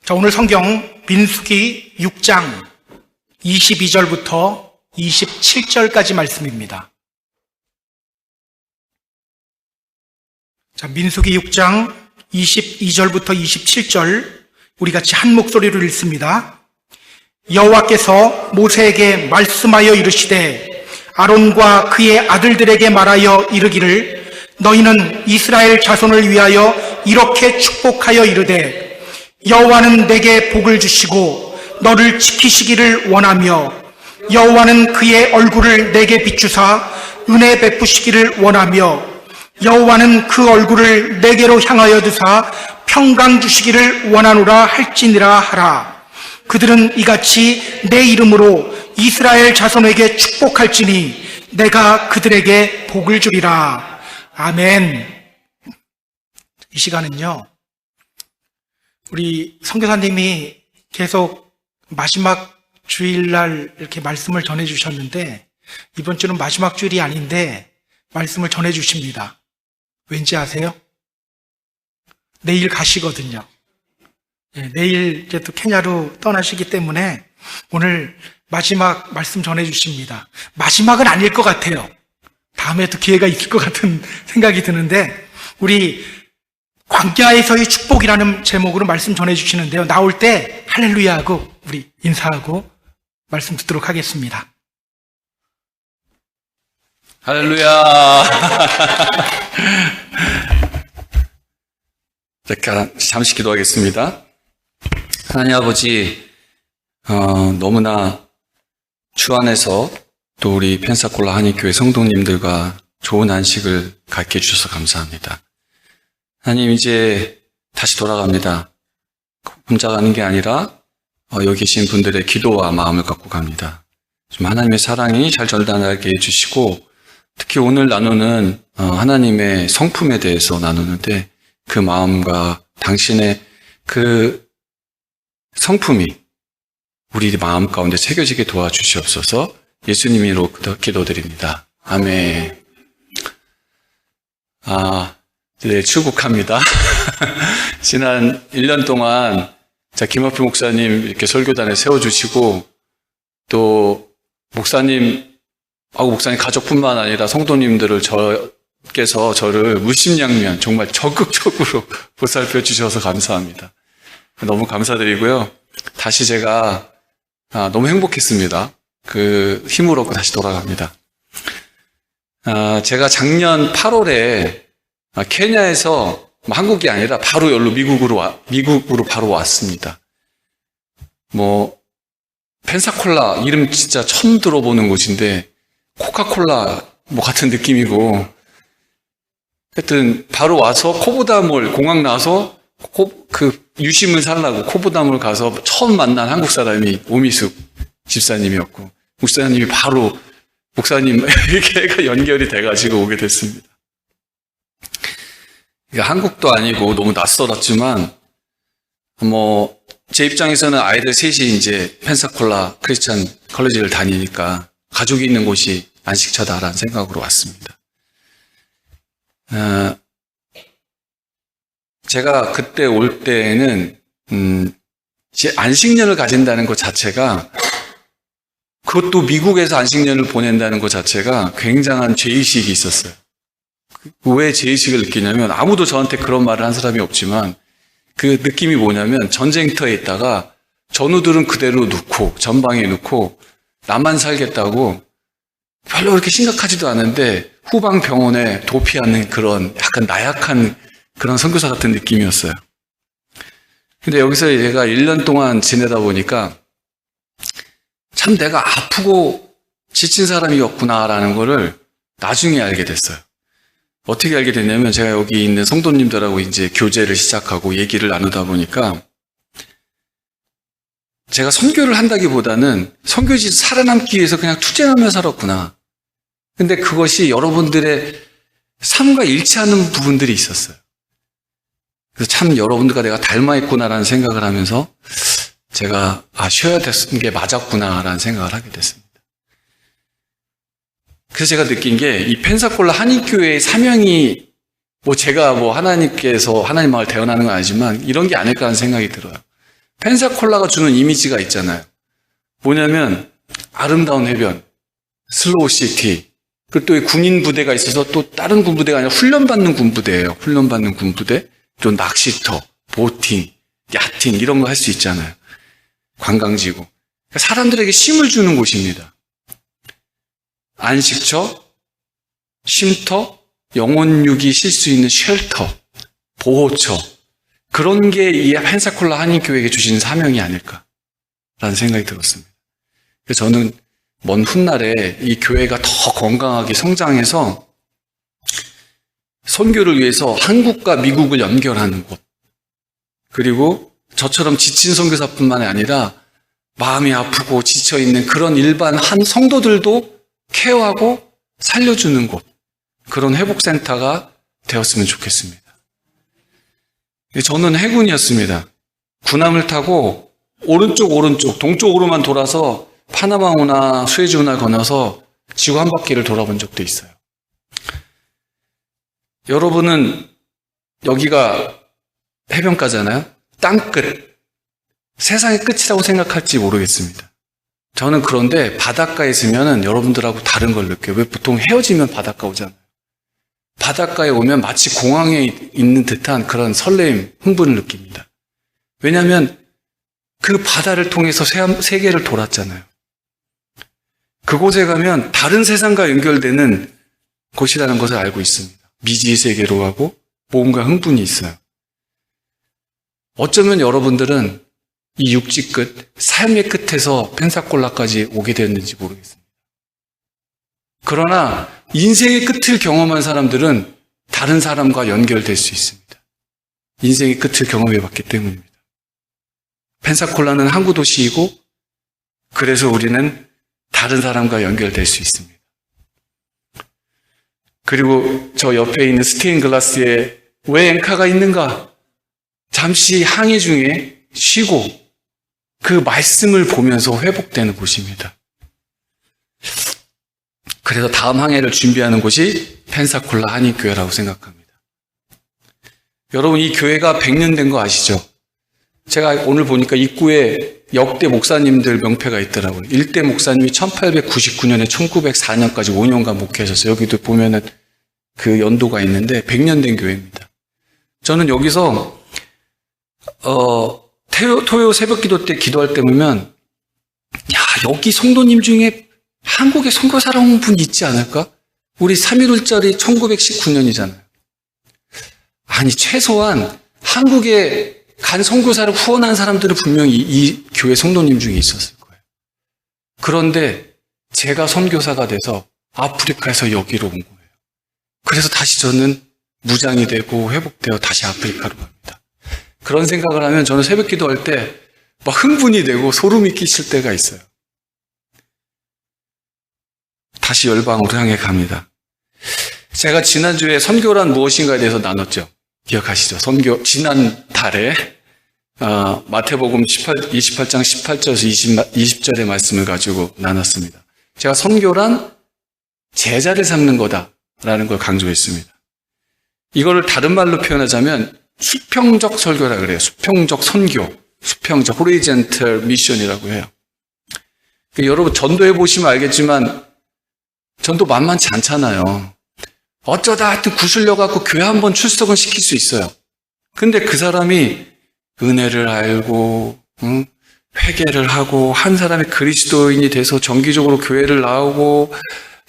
자, 오늘 성경 민수기 6장 22절부터 27절까지 말씀입니다. 자, 민수기 6장 22절부터 27절 우리 같이 한 목소리로 읽습니다. 여호와께서 모세에게 말씀하여 이르시되 아론과 그의 아들들에게 말하여 이르기를 너희는 이스라엘 자손을 위하여 이렇게 축복하여 이르되 여호와는 내게 복을 주시고 너를 지키시기를 원하며 여호와는 그의 얼굴을 내게 비추사 은혜 베푸시기를 원하며 여호와는 그 얼굴을 내게로 향하여 드사 평강 주시기를 원하노라 할지니라 하라. 그들은 이같이 내 이름으로 이스라엘 자손에게 축복할지니 내가 그들에게 복을 주리라. 아멘. 이 시간은요, 우리 선교사님이 계속 마지막 주일날 이렇게 말씀을 전해주셨는데 이번 주는 마지막 주일이 아닌데 말씀을 전해주십니다. 왠지 아세요? 내일 가시거든요. 내일 이제 또 케냐로 떠나시기 때문에 오늘 마지막 말씀 전해주십니다. 마지막은 아닐 것 같아요. 다음에 또 기회가 있을 것 같은 생각이 드는데 우리 광야에서의 축복이라는 제목으로 말씀 전해주시는데요. 나올 때 할렐루야 하고 우리 인사하고 말씀 듣도록 하겠습니다. 할렐루야. 잠시 기도하겠습니다. 하나님 아버지, 너무나 주 안에서 또 우리 펜사콜라 한인교회 성도님들과 좋은 안식을 갖게 해주셔서 감사합니다. 하나님, 이제 다시 돌아갑니다. 혼자 가는 게 아니라 여기 계신 분들의 기도와 마음을 갖고 갑니다. 좀 하나님의 사랑이 잘 전달하게 해주시고 특히 오늘 나누는 하나님의 성품에 대해서 나누는데 그 마음과 당신의 그 성품이 우리 마음 가운데 새겨지게 도와주시옵소서. 예수님으로 기도드립니다. 아멘. 네, 출국합니다. 지난 1년 동안 김학표 목사님 이렇게 설교단에 세워주시고 또 목사님 가족뿐만 아니라 성도님들을 께서 저를 물심양면 정말 적극적으로 보살펴 주셔서 감사합니다. 너무 감사드리고요. 다시 제가 너무 행복했습니다. 그 힘을 얻고 다시 돌아갑니다. 제가 작년 8월에 케냐에서 한국이 아니라 바로 여기로 미국으로 바로 왔습니다. 펜사콜라 이름 진짜 처음 들어보는 곳인데 코카콜라 같은 느낌이고 하여튼 바로 와서 코보다몰 공항 나와서 유심을 살라고 코보다몰 가서 처음 만난 한국 사람이 오미숙 집사님이었고 목사님이 바로 목사님 이렇게 연결이 돼가지고 오게 됐습니다. 한국도 아니고 너무 낯설었지만 제 입장에서는 아이들 셋이 이제 펜사콜라 크리스찬 컬리지를 다니니까 가족이 있는 곳이 안식처다라는 생각으로 왔습니다. 제가 그때 올 때에는 안식년을 가진다는 것 자체가, 그것도 미국에서 안식년을 보낸다는 것 자체가 굉장한 죄의식이 있었어요. 왜 죄의식을 느끼냐면 아무도 저한테 그런 말을 한 사람이 없지만 그 느낌이 뭐냐면 전쟁터에 있다가 전우들은 그대로 놓고 전방에 놓고 나만 살겠다고 별로 그렇게 심각하지도 않은데 후방 병원에 도피하는 그런 약간 나약한 그런 선교사 같은 느낌이었어요. 근데 여기서 제가 1년 동안 지내다 보니까 참 내가 아프고 지친 사람이었구나라는 거를 나중에 알게 됐어요. 어떻게 알게 됐냐면 제가 여기 있는 성도님들하고 이제 교제를 시작하고 얘기를 나누다 보니까 제가 선교를 한다기보다는 선교지 살아남기 위해서 그냥 투쟁하며 살았구나. 근데 그것이 여러분들의 삶과 일치하는 부분들이 있었어요. 그래서 참 여러분들과 내가 닮아있구나라는 생각을 하면서 제가 쉬어야 되는 게 맞았구나라는 생각을 하게 됐습니다. 그래서 제가 느낀 게 이 펜사콜라 한인교회의 사명이 제가 하나님께서 하나님 마을 대언하는 건 아니지만 이런 게 아닐까 하는 생각이 들어요. 펜사콜라가 주는 이미지가 있잖아요. 뭐냐면 아름다운 해변, 슬로우 시티, 그리고 또 군인 부대가 있어서 또 다른 군부대가 아니라 훈련받는 군부대예요. 훈련받는 군부대, 또 낚시터, 보팅, 야팅 이런 거 할 수 있잖아요. 관광지구. 그러니까 사람들에게 쉼을 주는 곳입니다. 안식처, 쉼터, 영혼육이 쉴 수 있는 쉘터, 보호처, 그런 게 이 펜사콜라 한인교회에게 주시는 사명이 아닐까라는 생각이 들었습니다. 그래서 저는 먼 훗날에 이 교회가 더 건강하게 성장해서 선교를 위해서 한국과 미국을 연결하는 곳, 그리고 저처럼 지친 선교사뿐만 아니라 마음이 아프고 지쳐있는 그런 일반 한 성도들도 케어하고 살려주는 곳, 그런 회복센터가 되었으면 좋겠습니다. 저는 해군이었습니다. 군함을 타고 오른쪽, 동쪽으로만 돌아서 파나마 운하, 수에즈 운하를 건너서 지구 한 바퀴를 돌아본 적도 있어요. 여러분은 여기가 해변가잖아요. 땅끝, 세상의 끝이라고 생각할지 모르겠습니다. 저는 그런데 바닷가에 있으면 여러분들하고 다른 걸 느껴요. 왜 보통 헤어지면 바닷가 오잖아요. 바닷가에 오면 마치 공항에 있는 듯한 그런 설레임, 흥분을 느낍니다. 왜냐하면 그 바다를 통해서 세계를 돌았잖아요. 그곳에 가면 다른 세상과 연결되는 곳이라는 것을 알고 있습니다. 미지의 세계로 가고 뭔가 흥분이 있어요. 어쩌면 여러분들은 이 육지 끝, 삶의 끝에서 펜사콜라까지 오게 되었는지 모르겠습니다. 그러나 인생의 끝을 경험한 사람들은 다른 사람과 연결될 수 있습니다. 인생의 끝을 경험해봤기 때문입니다. 펜사콜라는 항구 도시이고 그래서 우리는 다른 사람과 연결될 수 있습니다. 그리고 저 옆에 있는 스테인글라스에 왜 앵카가 있는가? 잠시 항해 중에 쉬고 그 말씀을 보면서 회복되는 곳입니다. 그래서 다음 항해를 준비하는 곳이 펜사콜라 한인교회라고 생각합니다. 여러분, 이 교회가 100년 된 거 아시죠? 제가 오늘 보니까 입구에 역대 목사님들 명패가 있더라고요. 1대 목사님이 1899년에 1904년까지 5년간 목회하셨어요. 여기도 보면은 그 연도가 있는데 100년 된 교회입니다. 저는 여기서 토요 새벽 기도 때 기도할 때 보면 여기 성도님 중에 한국에 선교사로 온 분 있지 않을까? 우리 3.1절이 1919년이잖아요. 아니 최소한 한국에 간 선교사를 후원한 사람들은 분명히 이 교회 성도님 중에 있었을 거예요. 그런데 제가 선교사가 돼서 아프리카에서 여기로 온 거예요. 그래서 다시 저는 무장이 되고 회복되어 다시 아프리카로 갑니다. 그런 생각을 하면 저는 새벽 기도할 때 막 흥분이 되고 소름이 끼칠 때가 있어요. 다시 열방으로 향해 갑니다. 제가 지난주에 선교란 무엇인가에 대해서 나눴죠. 기억하시죠? 선교, 지난 달에 마태복음 28장 18절에서 20절의 말씀을 가지고 나눴습니다. 제가 선교란 제자를 삼는 거다라는 걸 강조했습니다. 이거를 다른 말로 표현하자면 수평적 설교라 그래요. 수평적 선교, 수평적 호리젠털 미션이라고 해요. 여러분 전도해 보시면 알겠지만 전도 만만치 않잖아요. 어쩌다 하여튼 구슬려 갖고 교회 한번 출석은 시킬 수 있어요. 근데 그 사람이 은혜를 알고 회개를 하고 한 사람이 그리스도인이 돼서 정기적으로 교회를 나오고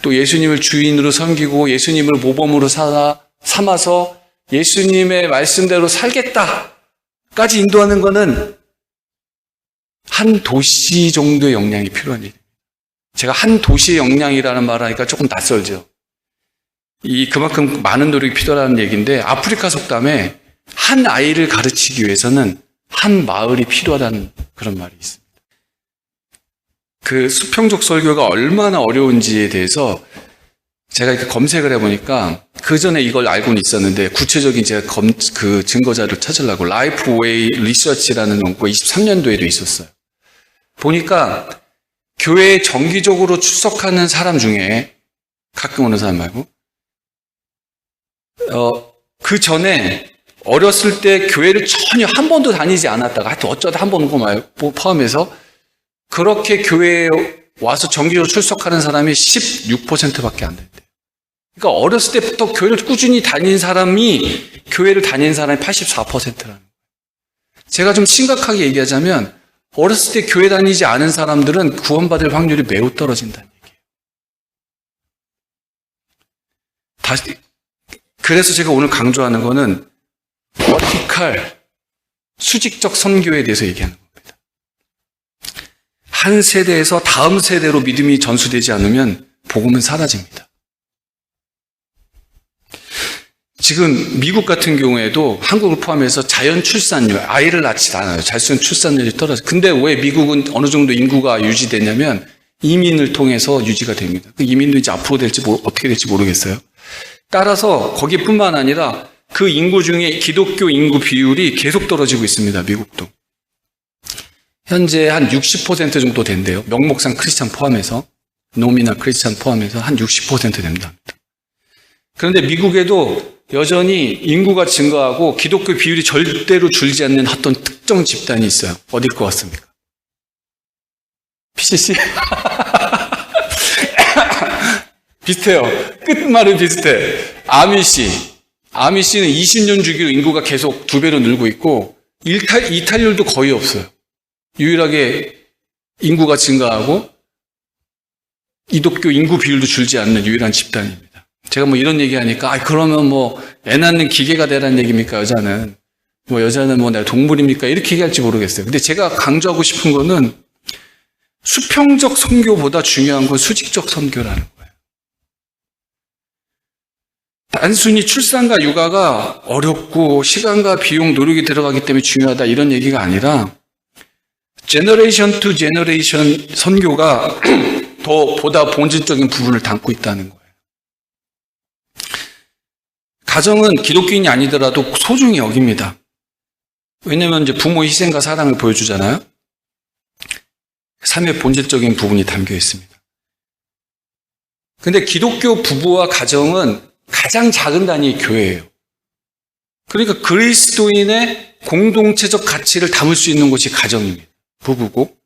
또 예수님을 주인으로 섬기고 예수님을 모범으로 삼아서 예수님의 말씀대로 살겠다까지 인도하는 것은 한 도시 정도의 역량이 필요한 일입니다. 제가 한 도시의 역량이라는 말을 하니까 조금 낯설죠. 그만큼 많은 노력이 필요하다는 얘기인데 아프리카 속담에 한 아이를 가르치기 위해서는 한 마을이 필요하다는 그런 말이 있습니다. 그 수평적 설교가 얼마나 어려운지에 대해서 제가 이렇게 검색을 해보니까 그 전에 이걸 알고는 있었는데 구체적인 제가 그 증거자를 찾으려고 라이프웨이 리서치라는 연구가 23년도에도 있었어요. 보니까 교회에 정기적으로 출석하는 사람 중에 가끔 오는 사람 말고 그 전에 어렸을 때 교회를 전혀 한 번도 다니지 않았다가 하여튼 어쩌다 한 번 온 거 포함해서 그렇게 교회에 와서 정기적으로 출석하는 사람이 16%밖에 안 된대요. 그러니까 어렸을 때부터 교회를 꾸준히 다닌 사람이 교회를 다닌 사람이 84%라는 거예요. 제가 좀 심각하게 얘기하자면 어렸을 때 교회 다니지 않은 사람들은 구원받을 확률이 매우 떨어진다는 얘기예요. 그래서 제가 오늘 강조하는 거는 버티칼, 수직적 선교에 대해서 얘기하는 겁니다. 한 세대에서 다음 세대로 믿음이 전수되지 않으면 복음은 사라집니다. 지금 미국 같은 경우에도 한국을 포함해서 자연 출산율, 아이를 낳지 않아요. 자연 출산율이 떨어져요. 근데 왜 미국은 어느 정도 인구가 유지되냐면 이민을 통해서 유지가 됩니다. 그 이민도 이제 앞으로 될지 어떻게 될지 모르겠어요. 따라서 거기뿐만 아니라 그 인구 중에 기독교 인구 비율이 계속 떨어지고 있습니다. 미국도. 현재 한 60% 정도 된대요. 명목상 크리스찬 포함해서, 노미널 크리스찬 포함해서 한 60% 된답니다. 그런데 미국에도 여전히 인구가 증가하고 기독교 비율이 절대로 줄지 않는 어떤 특정 집단이 있어요. 어딜 것 같습니까? PCC? 비슷해요. 끝말은 비슷해. 아미시. 아미시는 20년 주기로 인구가 계속 2배로 늘고 있고 이탈률도 거의 없어요. 유일하게 인구가 증가하고 기독교 인구 비율도 줄지 않는 유일한 집단입니다. 제가 뭐 이런 얘기하니까 그러면 뭐 애 낳는 기계가 되라는 얘기입니까? 여자는 뭐 내가 동물입니까? 이렇게 얘기할지 모르겠어요. 근데 제가 강조하고 싶은 거는 수평적 선교보다 중요한 건 수직적 선교라는 거예요. 단순히 출산과 육아가 어렵고 시간과 비용, 노력이 들어가기 때문에 중요하다 이런 얘기가 아니라 제너레이션 투 제너레이션 선교가 보다 본질적인 부분을 담고 있다는 거예요. 가정은 기독교인이 아니더라도 소중히 여깁니다. 왜냐하면 이제 부모의 희생과 사랑을 보여주잖아요. 삶의 본질적인 부분이 담겨 있습니다. 근데 기독교 부부와 가정은 가장 작은 단위의 교회예요. 그러니까 그리스도인의 공동체적 가치를 담을 수 있는 곳이 가정입니다. 부부고.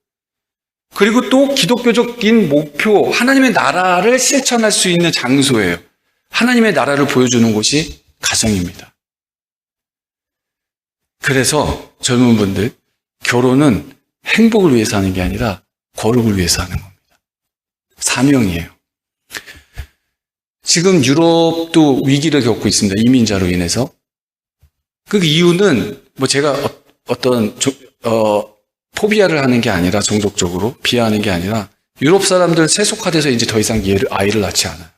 그리고 또 기독교적인 목표, 하나님의 나라를 실천할 수 있는 장소예요. 하나님의 나라를 보여주는 곳이 가정입니다. 그래서 젊은 분들, 결혼은 행복을 위해서 하는 게 아니라 거룩을 위해서 하는 겁니다. 사명이에요. 지금 유럽도 위기를 겪고 있습니다. 이민자로 인해서. 그 이유는 제가 어떤 포비아를 하는 게 아니라 종족적으로 비하하는 게 아니라 유럽 사람들은 세속화돼서 이제 더 이상 아이를 낳지 않아요.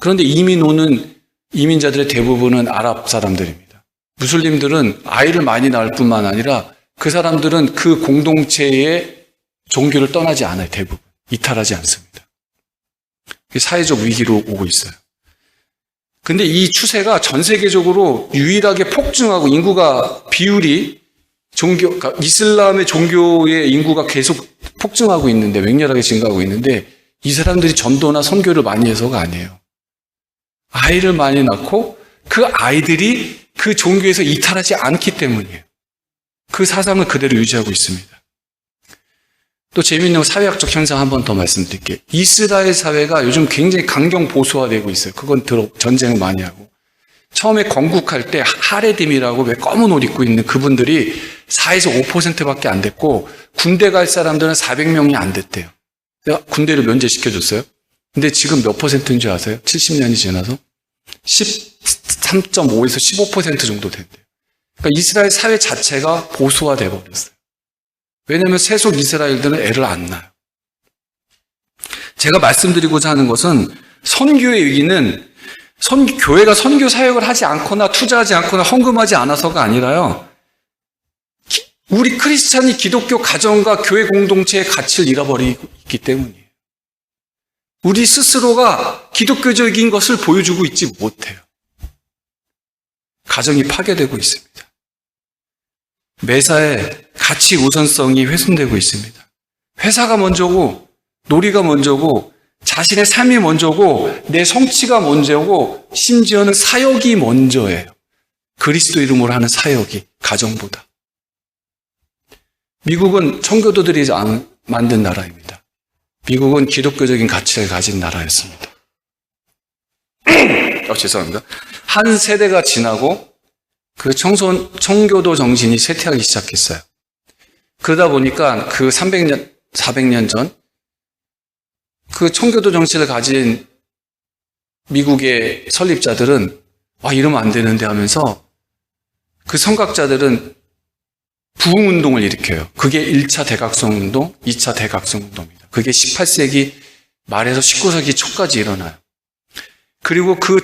그런데 이민 오는 이민자들의 대부분은 아랍 사람들입니다. 무슬림들은 아이를 많이 낳을 뿐만 아니라 그 사람들은 그 공동체의 종교를 떠나지 않아요. 대부분. 이탈하지 않습니다. 사회적 위기로 오고 있어요. 근데 이 추세가 전 세계적으로 유일하게 폭증하고 인구가 비율이 그러니까 이슬람의 종교의 인구가 계속 폭증하고 있는데, 맹렬하게 증가하고 있는데, 이 사람들이 전도나 선교를 많이 해서가 아니에요. 아이를 많이 낳고 그 아이들이 그 종교에서 이탈하지 않기 때문이에요. 그 사상을 그대로 유지하고 있습니다. 또 재미있는 사회학적 현상 한 번 더 말씀드릴게요. 이스라엘 사회가 요즘 굉장히 강경 보수화되고 있어요. 그건 전쟁을 많이 하고. 처음에 건국할 때 하레딤이라고 왜 검은 옷 입고 있는 그분들이 4에서 5%밖에 안 됐고 군대 갈 사람들은 400명이 안 됐대요. 내가 군대를 면제시켜줬어요. 근데 지금 몇 %인지 아세요? 70년이 지나서 13.5에서 15% 정도 된대요. 그러니까 이스라엘 사회 자체가 보수화돼 버렸어요. 왜냐하면 세속 이스라엘들은 애를 안 낳아요. 제가 말씀드리고자 하는 것은 선교의 위기는 교회가 선교 사역을 하지 않거나 투자하지 않거나 헌금하지 않아서가 아니라요. 우리 크리스찬이 기독교 가정과 교회 공동체의 가치를 잃어버리고 있기 때문이에요. 우리 스스로가 기독교적인 것을 보여주고 있지 못해요. 가정이 파괴되고 있습니다. 매사에 가치 우선성이 훼손되고 있습니다. 회사가 먼저고, 놀이가 먼저고, 자신의 삶이 먼저고, 내 성취가 먼저고, 심지어는 사역이 먼저예요. 그리스도 이름으로 하는 사역이 가정보다. 미국은 청교도들이 만든 나라입니다. 미국은 기독교적인 가치를 가진 나라였습니다. 죄송합니다. 한 세대가 지나고 그 청교도 정신이 쇠퇴하기 시작했어요. 그러다 보니까 그 300년, 400년 전 그 청교도 정신을 가진 미국의 설립자들은 이러면 안 되는데 하면서 그 성각자들은 부흥운동을 일으켜요. 그게 1차 대각성운동, 2차 대각성운동입니다. 그게 18세기 말에서 19세기 초까지 일어나요. 그리고 그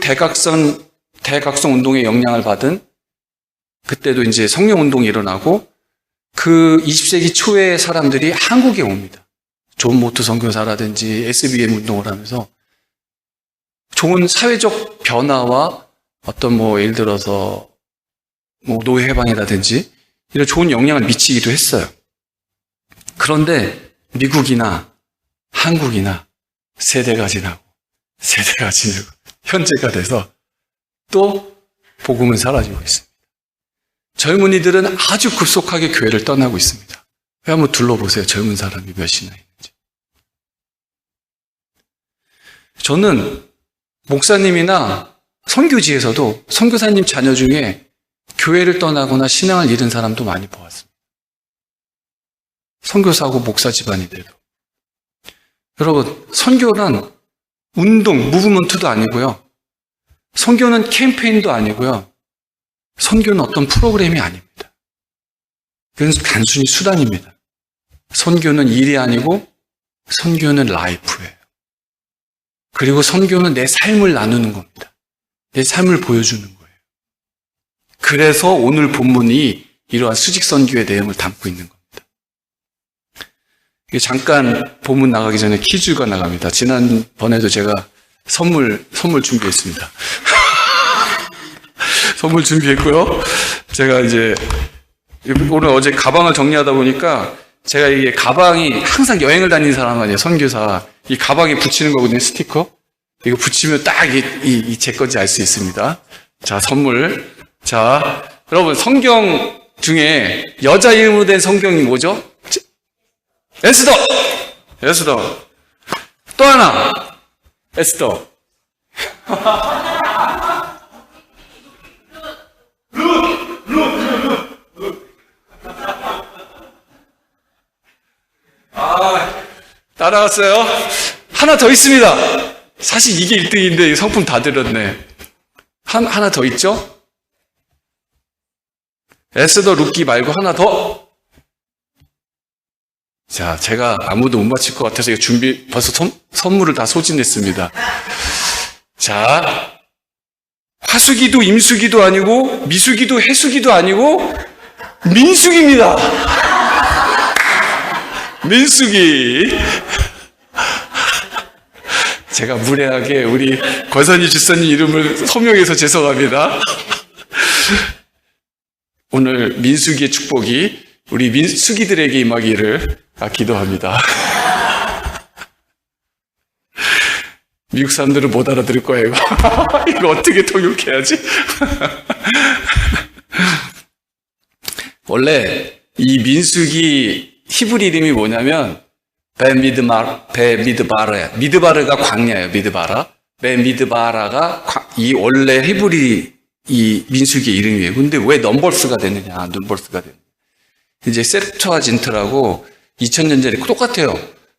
대각성운동의 영향을 받은 그때도 이제 성령운동이 일어나고 그 20세기 초에 사람들이 한국에 옵니다. 존 모트 선교사라든지 SBM 운동을 하면서 좋은 사회적 변화와 어떤 예를 들어서 노예 해방이라든지 이런 좋은 영향을 미치기도 했어요. 그런데 미국이나 한국이나 세대가 지나고 현재가 돼서 또 복음은 사라지고 있습니다. 젊은이들은 아주 급속하게 교회를 떠나고 있습니다. 한번 둘러보세요. 젊은 사람이 몇이나 있는지. 저는 목사님이나 선교지에서도 선교사님 자녀 중에 교회를 떠나거나 신앙을 잃은 사람도 많이 보았습니다. 선교사고 목사 집안인데도. 여러분, 선교는 운동, 무브먼트도 아니고요. 선교는 캠페인도 아니고요. 선교는 어떤 프로그램이 아닙니다. 그건 단순히 수단입니다. 선교는 일이 아니고 선교는 라이프예요. 그리고 선교는 내 삶을 나누는 겁니다. 내 삶을 보여주는 거예요. 그래서 오늘 본문이 이러한 수직선교의 내용을 담고 있는 겁니다. 잠깐 본문 나가기 전에 퀴즈가 나갑니다. 지난번에도 제가 선물 준비했습니다. 선물 준비했고요. 제가 이제 어제 가방을 정리하다 보니까 제가 이게 가방이 항상 여행을 다니는 사람 아니에요. 선교사. 이 가방에 붙이는 거거든요. 스티커. 이거 붙이면 딱 제 건지 알 수 있습니다. 자, 선물. 자, 여러분 성경 중에 여자 이름으로 된 성경이 뭐죠? 에스더. 또 하나. 에스더. 따라왔어요. 하나 더 있습니다. 사실 이게 1등인데 상품 다 들었네. 하나 더 있죠? 에스더 루키 말고 하나 더. 자, 제가 아무도 못 맞힐 것 같아서 벌써 선물을 다 소진했습니다. 자, 화수기도 임수기도 아니고 미수기도 해수기도 아니고 민수기입니다. 민수기. 제가 무례하게 우리 권선희 주사님 이름을 소명해서 죄송합니다. 오늘 민수기의 축복이 우리 민수기들에게 임하기를 기도합니다. 미국 사람들은 못 알아들을 거예요. 이거 어떻게 통역해야지? 원래 이 민수기 히브리 이름이 뭐냐면 베미드바라야. 미드바르가 광야예요. 미드바라. 베미드바라가 이 원래 히브리 이 민수기의 이름이에요. 근데 왜 넘버스가 되느냐? 넘버스가 되느냐? 이제 셉투아진트라고 2000년 전에 똑같아요.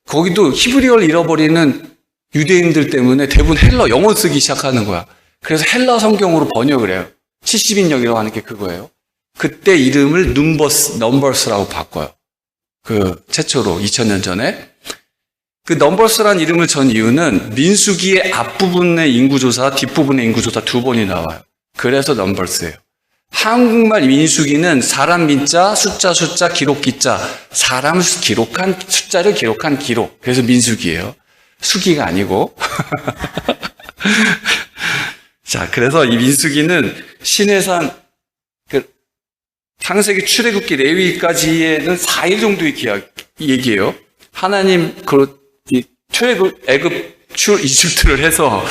거기도 히브리어를 잃어버리는 유대인들 때문에 대부분 헬러 영어 쓰기 시작하는 거야. 그래서 헬러 성경으로 번역을 해요. 70인역이라고 하는 게 그거예요. 그때 이름을 넘버스라고 바꿔요. 최초로 2000년 전에. 그 넘버스란 이름을 전 이유는 민수기의 앞부분의 인구조사, 뒷부분의 인구조사 두 번이 나와요. 그래서 넘버스예요. 한국말 민수기는 사람 민자, 숫자, 기록 기자, 사람 기록한, 숫자를 기록한 기록. 그래서 민수기예요. 수기가 아니고. 자, 그래서 이 민수기는 신해산, 창세기 출애굽기 레위기까지에는 4일 정도의 얘기예요. 하나님 출애굽 애굽 이집트를 해서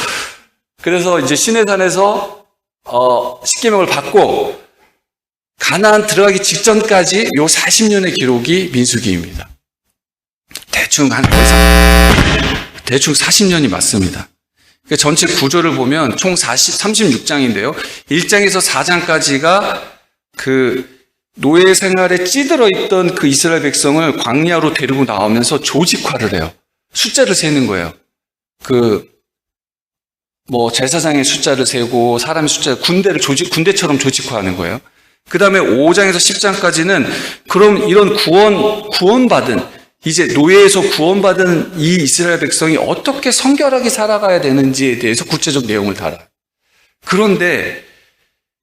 그래서 이제 시내산에서 십계명을 받고 가나안 들어가기 직전까지 요 40년의 기록이 민수기입니다. 대충 40년이 맞습니다. 그러니까 전체 구조를 보면 총 36장인데요. 1장에서 4장까지가 그 노예 생활에 찌들어 있던 그 이스라엘 백성을 광야로 데리고 나오면서 조직화를 해요. 숫자를 세는 거예요. 제사장의 숫자를 세고 사람의 숫자를 군대처럼 조직화하는 거예요. 그 다음에 5장에서 10장까지는 그럼 이런 구원받은, 이제 노예에서 구원받은 이 이스라엘 백성이 어떻게 성결하게 살아가야 되는지에 대해서 구체적 내용을 달아요. 그런데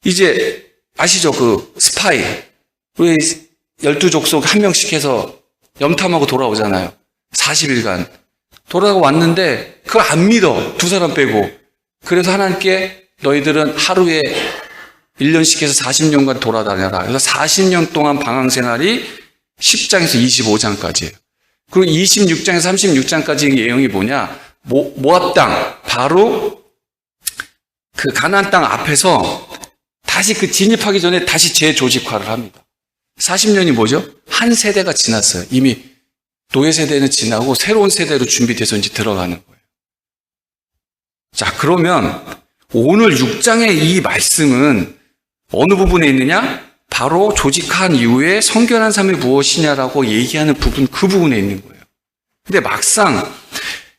이제 아시죠? 그 스파이. 우리 12족속 한 명씩 해서 염탐하고 돌아오잖아요. 40일간. 돌아가고 왔는데 그걸 안 믿어. 두 사람 빼고. 그래서 하나님께 너희들은 하루에 1년씩 해서 40년간 돌아다녀라. 그래서 40년 동안 방황 생활이 10장에서 25장까지예요. 그리고 26장에서 36장까지 내용이 뭐냐? 모압 땅, 바로 그 가나안 땅 앞에서 다시 그 진입하기 전에 다시 재조직화를 합니다. 40년이 뭐죠? 한 세대가 지났어요. 이미 노예 세대는 지나고 새로운 세대로 준비돼서 이제 들어가는 거예요. 자, 그러면 오늘 6장의 이 말씀은 어느 부분에 있느냐? 바로 조직한 이후에 성결한 삶이 무엇이냐라고 얘기하는 부분, 그 부분에 있는 거예요. 근데 막상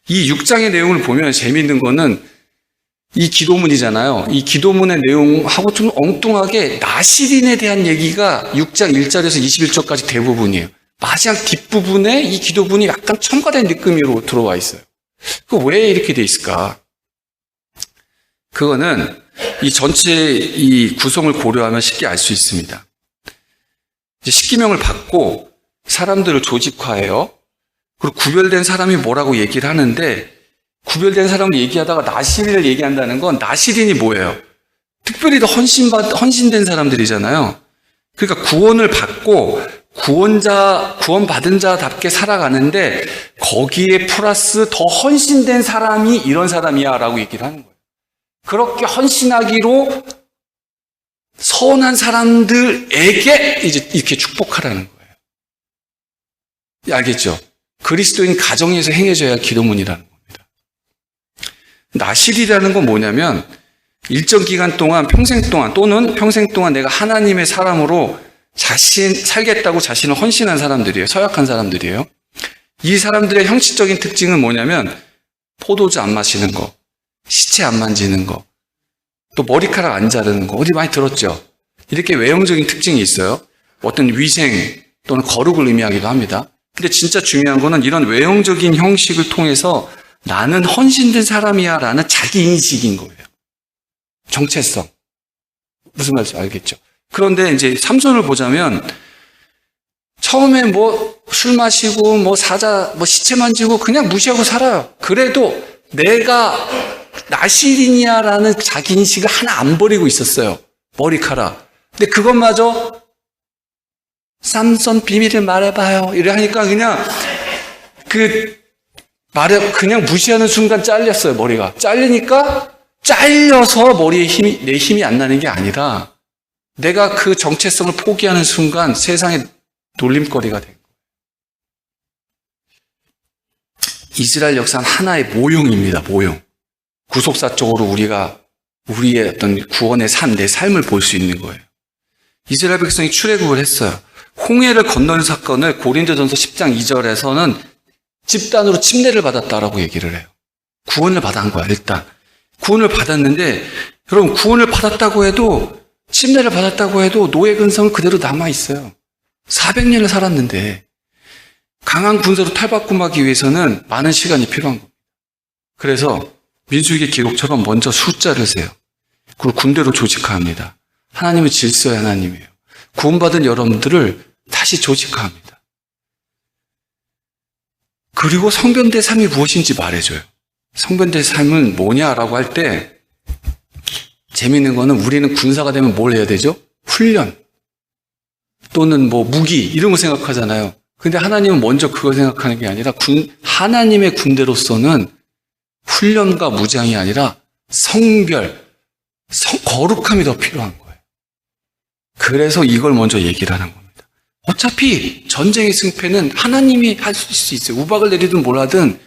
이 6장의 내용을 보면 재미있는 거는 이 기도문이잖아요. 이 기도문의 내용하고 좀 엉뚱하게 나시린에 대한 얘기가 6장 1절에서 21절까지 대부분이에요. 마지막 뒷부분에 이 기도문이 약간 첨가된 느낌으로 들어와 있어요. 왜 이렇게 돼 있을까? 그거는 이 전체 이 구성을 고려하면 쉽게 알 수 있습니다. 이제 십계명을 받고 사람들을 조직화해요. 그리고 구별된 사람이 뭐라고 얘기를 하는데, 구별된 사람을 얘기하다가 나시린을 얘기한다는 건, 나시린이 뭐예요? 특별히 더 헌신된 사람들이잖아요. 그러니까 구원을 받고 구원받은 자답게 살아가는데 거기에 플러스 더 헌신된 사람이 이런 사람이야 라고 얘기를 하는 거예요. 그렇게 헌신하기로 선한 사람들에게 이제 이렇게 축복하라는 거예요. 알겠죠? 그리스도인 가정에서 행해져야 기도문이라는 겁니다. 나실이라는 건 뭐냐면 일정 기간 동안, 평생 동안, 또는 평생 동안 내가 하나님의 사람으로 살겠다고 자신을 헌신한 사람들이에요. 서약한 사람들이에요. 이 사람들의 형식적인 특징은 뭐냐면 포도주 안 마시는 거, 시체 안 만지는 거, 또 머리카락 안 자르는 거, 어디 많이 들었죠? 이렇게 외형적인 특징이 있어요. 어떤 위생 또는 거룩을 의미하기도 합니다. 근데 진짜 중요한 거는 이런 외형적인 형식을 통해서 나는 헌신된 사람이야 라는 자기 인식인 거예요. 정체성. 무슨 말인지 알겠죠? 그런데 이제 삼손을 보자면 처음에 술 마시고 시체 만지고 그냥 무시하고 살아요. 그래도 내가 나시린이야라는 자기 인식을 하나 안 버리고 있었어요. 머리카락. 근데 그것마저 삼손 비밀을 말해봐요. 이래 하니까 그냥 무시하는 순간 잘렸어요. 머리가. 잘리니까 잘려서 머리에 내 힘이 안 나는 게 아니라 내가 그 정체성을 포기하는 순간 세상에 놀림거리가 된 거예요. 이스라엘 역사는 하나의 모형입니다. 모형. 구속사적으로 우리의 어떤 구원의 내 삶을 볼 수 있는 거예요. 이스라엘 백성이 출애굽을 했어요. 홍해를 건너는 사건을 고린도전서 10장 2절에서는 집단으로 침례를 받았다라고 얘기를 해요. 구원을 받은 거야, 일단. 구원을 받았는데, 여러분, 구원을 받았다고 해도, 침례를 받았다고 해도 노예 근성은 그대로 남아있어요. 400년을 살았는데, 강한 군사로 탈바꿈하기 위해서는 많은 시간이 필요한 겁니다. 그래서 민수기의 기록처럼 먼저 숫자를 세요. 그리고 군대로 조직화합니다. 하나님은 질서의 하나님이에요. 구원받은 여러분들을 다시 조직화합니다. 그리고 성변대 삶이 무엇인지 말해줘요. 성변대 삶은 뭐냐라고 할 때 재미있는 거는 우리는 군사가 되면 뭘 해야 되죠? 훈련 또는 무기 이런 거 생각하잖아요. 근데 하나님은 먼저 그걸 생각하는 게 아니라 하나님의 군대로서는 훈련과 무장이 아니라 성별, 거룩함이 더 필요한 거예요. 그래서 이걸 먼저 얘기를 하는 겁니다. 어차피 전쟁의 승패는 하나님이 할 수 있어요. 우박을 내리든 뭘 하든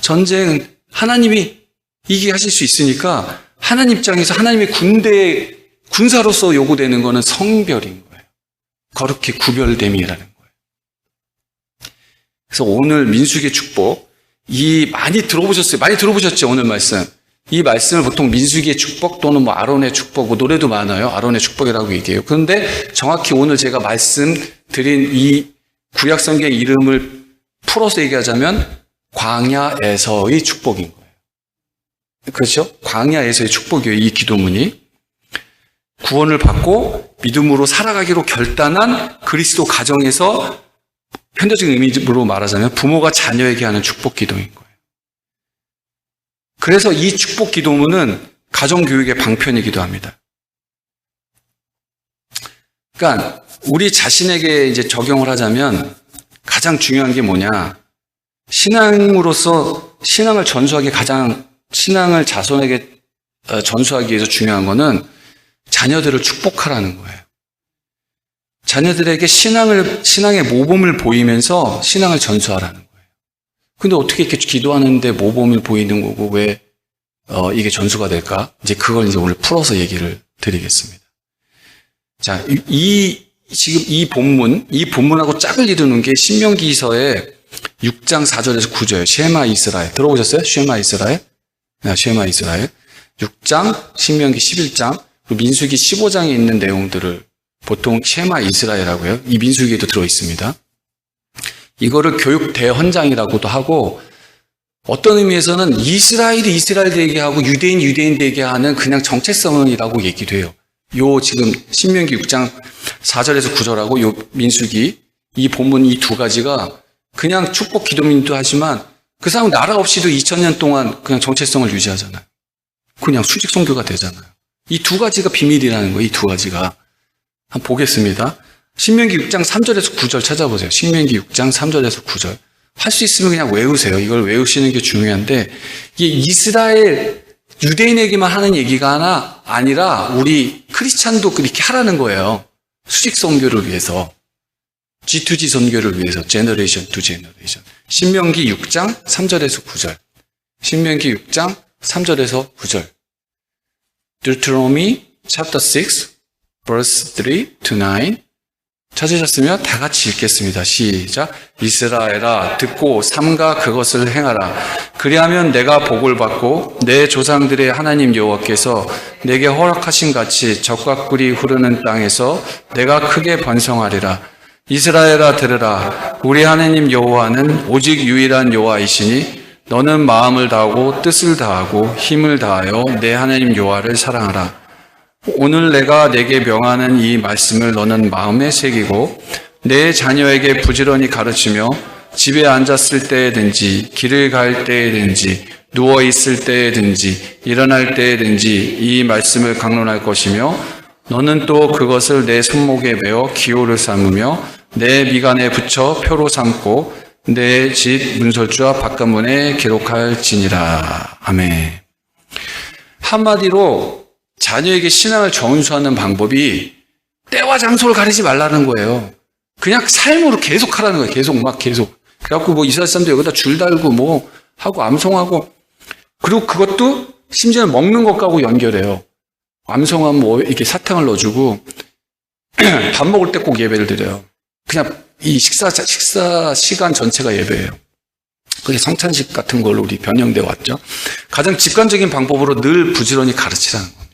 전쟁은 하나님이 이기게 하실 수 있으니까 하나님 입장에서 하나님의 군사로서 요구되는 거는 성별인 거예요. 거룩히 구별됨이라는 거예요. 그래서 오늘 민수기의 축복, 많이 들어보셨어요. 많이 들어보셨죠, 오늘 말씀. 이 말씀을 보통 민수기의 축복 또는 뭐 아론의 축복, 노래도 많아요. 아론의 축복이라고 얘기해요. 그런데 정확히 오늘 제가 말씀드린 이 구약성경의 이름을 풀어서 얘기하자면 광야에서의 축복인 거예요. 그렇죠? 광야에서의 축복이에요. 이 기도문이. 구원을 받고 믿음으로 살아가기로 결단한 그리스도 가정에서 현대적인 의미로 말하자면 부모가 자녀에게 하는 축복 기도인 거예요. 그래서 이 축복 기도문은 가정교육의 방편이기도 합니다. 그러니까 우리 자신에게 이제 적용을 하자면 가장 중요한 게 뭐냐? 신앙으로서 신앙을 전수하기 신앙을 자손에게 전수하기 위해서 중요한 거는 자녀들을 축복하라는 거예요. 자녀들에게 신앙의 모범을 보이면서 신앙을 전수하라는 거예요. 근데 어떻게 이렇게 기도하는데 모범을 보이는 거고 왜 이게 전수가 될까? 이제 그걸 이제 오늘 풀어서 얘기를 드리겠습니다. 자, 지금 이 본문하고 짝을 이루는 게 신명기서의 6장 4절에서 9절, 쉐마 이스라엘. 들어보셨어요? 쉐마 이스라엘? 네, 쉐마 이스라엘. 6장, 신명기 11장, 그리고 민수기 15장에 있는 내용들을 보통 쉐마 이스라엘이라고 해요. 이 민수기에도 들어있습니다. 이거를 교육 대헌장이라고도 하고, 어떤 의미에서는 이스라엘이 이스라엘에게 하고 유대인에게 하는 그냥 정체성이라고 얘기도 해요. 지금 신명기 6장 4절에서 9절하고 요 민수기, 이 본문 이 두 가지가 그냥 축복 기도문도 하지만 그 사람 나라 없이도 2000년 동안 그냥 정체성을 유지하잖아요. 그냥 수직 선교가 되잖아요. 이 두 가지가 비밀이라는 거예요. 이 두 가지가. 한번 보겠습니다. 신명기 6장 3절에서 9절 찾아보세요. 신명기 6장 3절에서 9절. 할 수 있으면 그냥 외우세요. 이걸 외우시는 게 중요한데, 이게 이스라엘 유대인에게만 하는 얘기가 아니라 우리 크리스찬도 그렇게 하라는 거예요. 수직 선교를 위해서. G2G 선교를 위해서. 제너레이션 투 제너레이션. 신명기 6장 3절에서 9절. 신명기 6장 3절에서 9절. Deuteronomy chapter 6 verse 3 to 9. 찾으셨으면 다 같이 읽겠습니다. 시작. 이스라엘아 듣고 삼가 그것을 행하라. 그리하면 내가 복을 받고 내 조상들의 하나님 여호와께서 내게 허락하신 같이 적과 꿀이 흐르는 땅에서 내가 크게 번성하리라. 이스라엘아 들으라. 우리 하나님 여호와는 오직 유일한 여호와이시니 너는 마음을 다하고 뜻을 다하고 힘을 다하여 내 하나님 여호와를 사랑하라. 오늘 내가 내게 명하는 이 말씀을 너는 마음에 새기고 내 자녀에게 부지런히 가르치며 집에 앉았을 때든지 길을 갈 때든지 누워 있을 때든지 일어날 때든지 이 말씀을 강론할 것이며 너는 또 그것을 내 손목에 메어 기호를 삼으며 내 미간에 붙여 표로 삼고 내 집 문설주와 바깥문에 기록할지니라. 아멘. 한마디로 자녀에게 신앙을 전수하는 방법이 때와 장소를 가리지 말라는 거예요. 그냥 삶으로 계속 하라는 거예요. 계속. 그래갖고 뭐 이스라엘 사람들 여기다 줄 달고 뭐 하고 암송하고, 그리고 그것도 심지어는 먹는 것하고 연결해요. 암송하면 뭐 이렇게 사탕을 넣어주고 밥 먹을 때 꼭 예배를 드려요. 그냥 이 식사 시간 전체가 예배예요. 그게 성찬식 같은 걸로 우리 변형되어 왔죠. 가장 직관적인 방법으로 늘 부지런히 가르치라는 겁니다.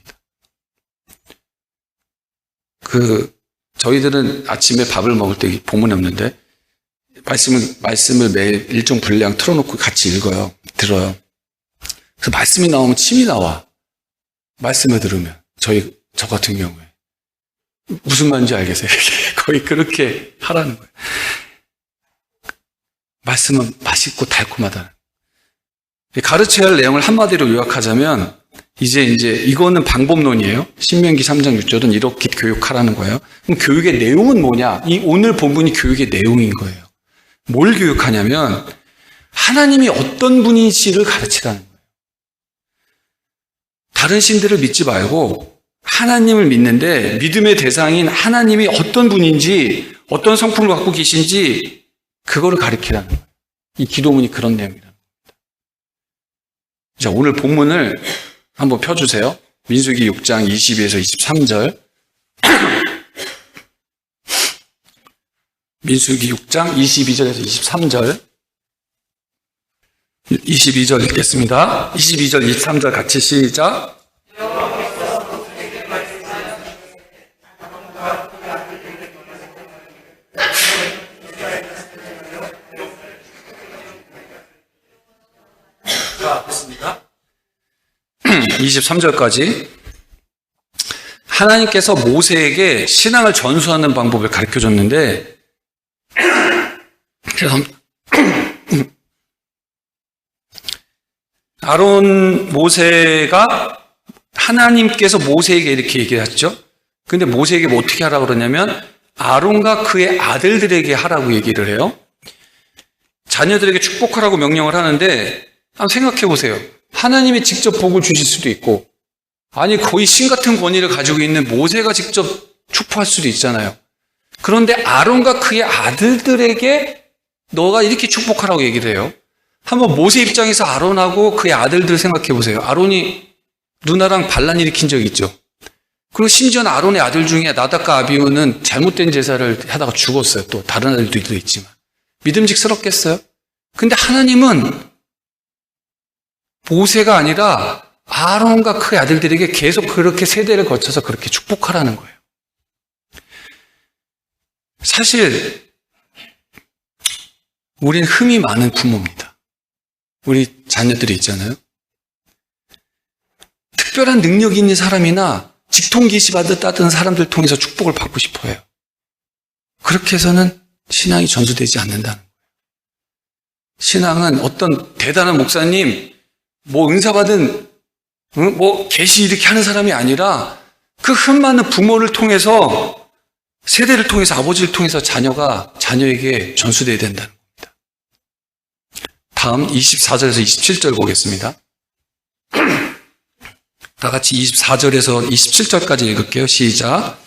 저희들은 아침에 밥을 먹을 때 본문이 없는데 말씀을 매일 일정 분량 틀어놓고 같이 읽어요. 들어요. 그래서 말씀이 나오면 침이 나와. 말씀을 들으면. 저 같은 경우에. 무슨 말인지 알겠어요? 거의 그렇게 하라는 거예요. 말씀은 맛있고 달콤하다. 가르쳐야 할 내용을 한마디로 요약하자면, 이제 이거는 방법론이에요. 신명기 3장 6절은 이렇게 교육하라는 거예요. 그럼 교육의 내용은 뭐냐? 이 오늘 본문이 교육의 내용인 거예요. 뭘 교육하냐면, 하나님이 어떤 분이신지를 가르치라는 거예요. 다른 신들을 믿지 말고, 하나님을 믿는데 믿음의 대상인 하나님이 어떤 분인지 어떤 성품을 갖고 계신지 그거를 가리키라는 거예요. 이 기도문이 그런 내용이라는 겁니다. 자, 오늘 본문을 한번 펴주세요. 민수기 6장 22에서 23절. 민수기 6장 22절에서 23절. 22절 읽겠습니다. 22절, 23절 같이 시작. 자, 됐습니다. 23절까지. 하나님께서 모세에게 신앙을 전수하는 방법을 가르쳐 줬는데, 모세가 하나님께서 모세에게 이렇게 얘기했죠. 근데 모세에게 뭐 어떻게 하라고 그러냐면 아론과 그의 아들들에게 하라고 얘기를 해요. 자녀들에게 축복하라고 명령을 하는데 한번 생각해 보세요. 하나님이 직접 복을 주실 수도 있고 아니 거의 신 같은 권위를 가지고 있는 모세가 직접 축복할 수도 있잖아요. 그런데 아론과 그의 아들들에게 너가 이렇게 축복하라고 얘기를 해요. 한번 모세 입장에서 아론하고 그의 아들들 생각해 보세요. 아론이 누나랑 반란 일으킨 적 있죠. 그리고 심지어는 아론의 아들 중에 나답과 아비후는 잘못된 제사를 하다가 죽었어요. 또 다른 아들도 있지만. 믿음직스럽겠어요? 근데 하나님은 모세가 아니라 아론과 그의 아들들에게 계속 그렇게 세대를 거쳐서 그렇게 축복하라는 거예요. 사실 우린 흠이 많은 부모입니다. 우리 자녀들이 있잖아요. 특별한 능력이 있는 사람이나 직통 계시 받았다는 사람들 통해서 축복을 받고 싶어 해요. 그렇게 해서는 신앙이 전수되지 않는다는 거예요. 신앙은 어떤 대단한 목사님, 뭐 은사 받은, 뭐 계시 이렇게 하는 사람이 아니라 그 흠 많은 부모를 통해서 세대를 통해서 아버지를 통해서 자녀가 자녀에게 전수되어야 된다는 겁니다. 다음 24절에서 27절 보겠습니다. 다 같이 24절에서 27절까지 읽을게요. 시작.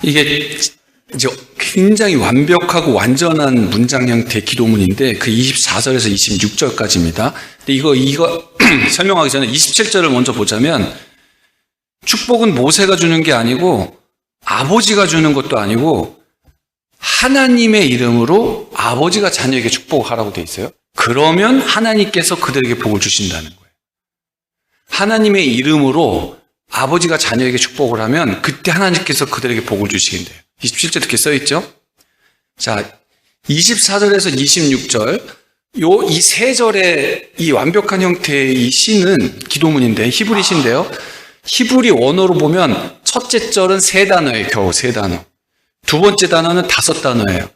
이게 이제 굉장히 완벽하고 완전한 문장 형태의 기도문인데 그 24절에서 26절까지입니다. 근데 이거 설명하기 전에 27절을 먼저 보자면 축복은 모세가 주는 게 아니고 아버지가 주는 것도 아니고 하나님의 이름으로 아버지가 자녀에게 축복하라고 돼 있어요. 그러면 하나님께서 그들에게 복을 주신다는 거예요. 하나님의 이름으로 아버지가 자녀에게 축복을 하면 그때 하나님께서 그들에게 복을 주시겠네요. 27절 이렇게 써있죠? 자, 24절에서 26절 이 세 절의 이 완벽한 형태의 이 시는 기도문인데 히브리 시인데요. 히브리 원어로 보면 첫째 절은 3단어예요. 겨우 3단어. 두 번째 단어는 5단어예요.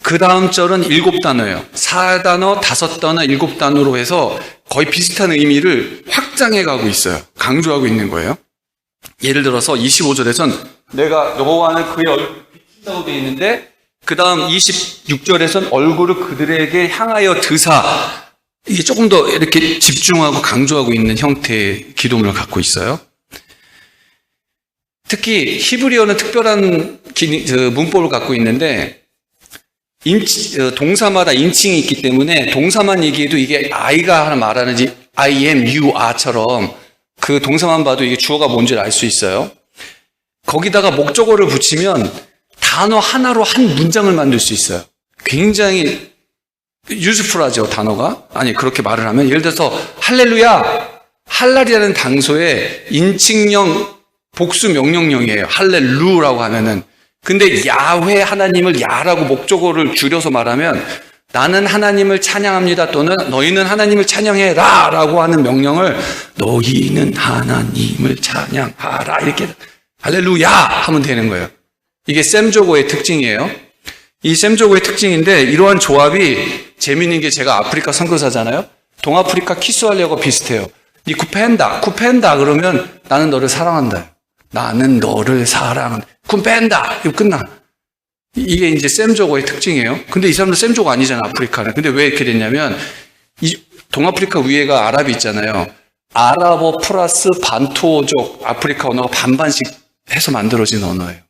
그 다음 절은 7단어예요. 4단어, 5단어, 7단어로 해서 거의 비슷한 의미를 확장해 가고 있어요. 강조하고 있는 거예요. 예를 들어서 25절에선 내가 여호와는 그의 얼굴을 비친다고 되어 있는데 그 다음 26절에선 얼굴을 그들에게 향하여 드사 이게 조금 더 이렇게 집중하고 강조하고 있는 형태의 기도문을 갖고 있어요. 특히 히브리어는 특별한 문법을 갖고 있는데 동사마다 인칭이 있기 때문에 동사만 얘기해도 이게 I가 하나 말하는지 I am, you are처럼 그 동사만 봐도 이게 주어가 뭔지를 알 수 있어요. 거기다가 목적어를 붙이면 단어 하나로 한 문장을 만들 수 있어요. 굉장히 유스풀하죠, 단어가. 아니, 그렇게 말을 하면 예를 들어서 할렐루야, 할랄이라는 단소에 인칭형 복수 명령형이에요. 할렐루라고 하면은. 근데 야훼 하나님을 야라고 목적어를 줄여서 말하면 나는 하나님을 찬양합니다 또는 너희는 하나님을 찬양해라 라고 하는 명령을 너희는 하나님을 찬양하라 이렇게 할렐루야 하면 되는 거예요. 이게 셈조고의 특징이에요. 이 셈조고의 특징인데 이러한 조합이 재미있는 게 제가 아프리카 선교사잖아요. 동아프리카 키스왈리하고 비슷해요. 이 쿠펜다 그러면 나는 너를 사랑한다. 나는 너를 사랑한다. 쿠펜다 이거 끝나. 이게 이제 셈조고의 특징이에요. 근데 이 사람들 셈조고 아니잖아 아프리카는. 근데 왜 이렇게 됐냐면 이 동아프리카 위에가 아랍이 있잖아요. 아랍어 플러스 반토족 아프리카 언어가 반반씩 해서 만들어진 언어예요.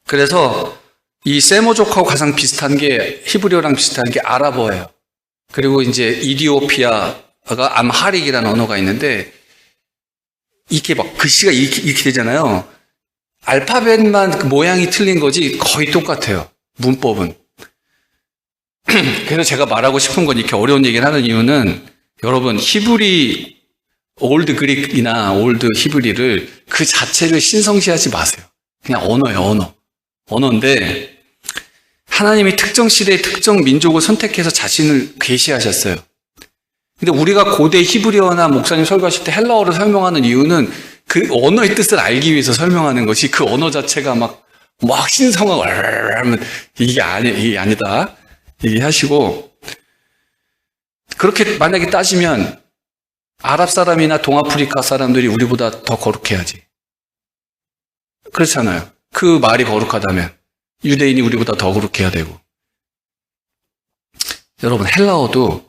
그래서 이 세모족하고 가장 비슷한 게 히브리어랑 비슷한 게 아랍어예요. 그리고 이제 이디오피아가 암하릭이라는 언어가 있는데 이렇게 막 글씨가 이렇게 되잖아요. 알파벳만 그 모양이 틀린 거지 거의 똑같아요. 문법은. 그래서 제가 말하고 싶은 건 이렇게 어려운 얘기를 하는 이유는 여러분 히브리 올드 그릭이나 올드 히브리를 그 자체를 신성시하지 마세요. 그냥 언어예요. 언어인데 하나님이 특정 시대의 특정 민족을 선택해서 자신을 계시하셨어요. 근데 우리가 고대 히브리어나 목사님 설교하실 때 헬라어를 설명하는 이유는 그 언어의 뜻을 알기 위해서 설명하는 것이 그 언어 자체가 막 신성하고 하면 이게 아니다. 얘기하시고 그렇게 만약에 따지면 아랍 사람이나 동아프리카 사람들이 우리보다 더 거룩해야지. 그렇잖아요. 그 말이 거룩하다면 유대인이 우리보다 더 거룩해야 되고. 여러분 헬라어도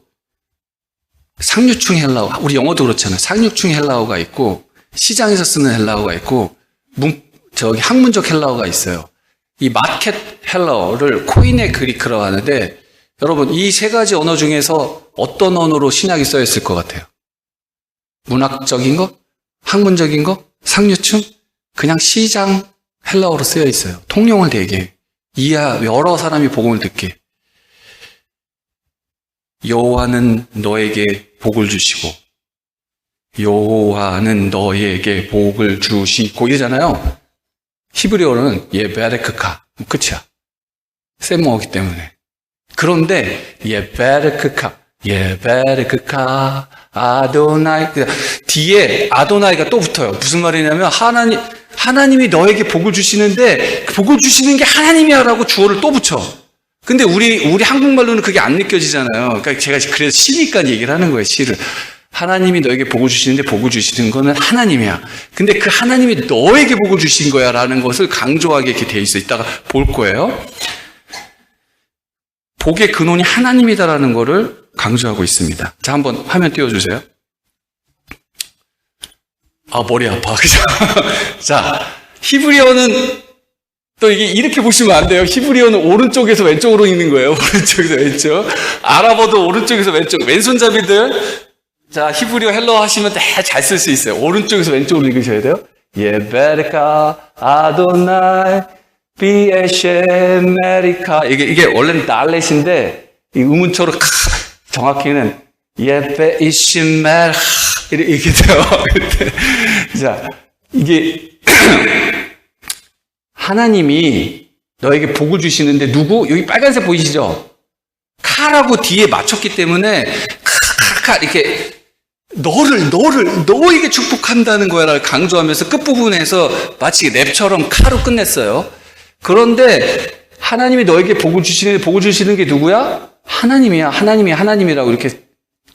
상류층 헬라어, 우리 영어도 그렇잖아요. 상류층 헬라어가 있고 시장에서 쓰는 헬라어가 있고 학문적 헬라어가 있어요. 이 마켓 헬라어를 코인의 그리크라고 하는데 여러분 이 세 가지 언어 중에서 어떤 언어로 신약이 써있을 것 같아요? 문학적인 거? 학문적인 거? 상류층? 그냥 시장 헬라어로 쓰여 있어요. 통용을 되게 여러 사람이 복음을 듣게. 여호와는 너에게 복을 주시고 여호와는 너에게 복을 주시고 이러잖아요. 히브리어는 베르크카 끝이야. 셈모어기 때문에. 그런데 베르크카 아도나이 뒤에 아도나이가 또 붙어요. 무슨 말이냐면 하나님이 너에게 복을 주시는데 복을 주시는 게 하나님이야라고 주어를 또 붙여. 근데 우리 한국말로는 그게 안 느껴지잖아요. 그러니까 제가 그래서 시니까 얘기를 하는 거예요. 시를. 하나님이 너에게 복을 주시는데 복을 주시는 거는 하나님이야. 근데 그 하나님이 너에게 복을 주신 거야 라는 것을 강조하게 이렇게 돼 있어. 이따가 볼 거예요. 복의 근원이 하나님이다라는 거를 강조하고 있습니다. 자, 한번 화면 띄워주세요. 머리 아파. 그죠? 자, 히브리어는 또 이게 이렇게 보시면 안 돼요. 히브리어는 오른쪽에서 왼쪽으로 읽는 거예요. 오른쪽에서 왼쪽. 아랍어도 오른쪽에서 왼쪽. 왼손잡이들. 자, 히브리어 헬라어 하시면 잘 쓸 수 있어요. 오른쪽에서 왼쪽으로 읽으셔야 돼요. 예베르카 아도나이 비에셰메리카. 이게 원래는 달렛인데 이 의문처로 정확히는 예베이시멜 이렇게 돼요. 자, 이게 하나님이 너에게 복을 주시는데 누구? 여기 빨간색 보이시죠? 카라고 뒤에 맞췄기 때문에 이렇게 너에게 축복한다는 거야를 강조하면서 끝부분에서 마치 랩처럼 카로 끝냈어요. 그런데 하나님이 너에게 복을 주시는데 복을 주시는 게 누구야? 하나님이라고 이렇게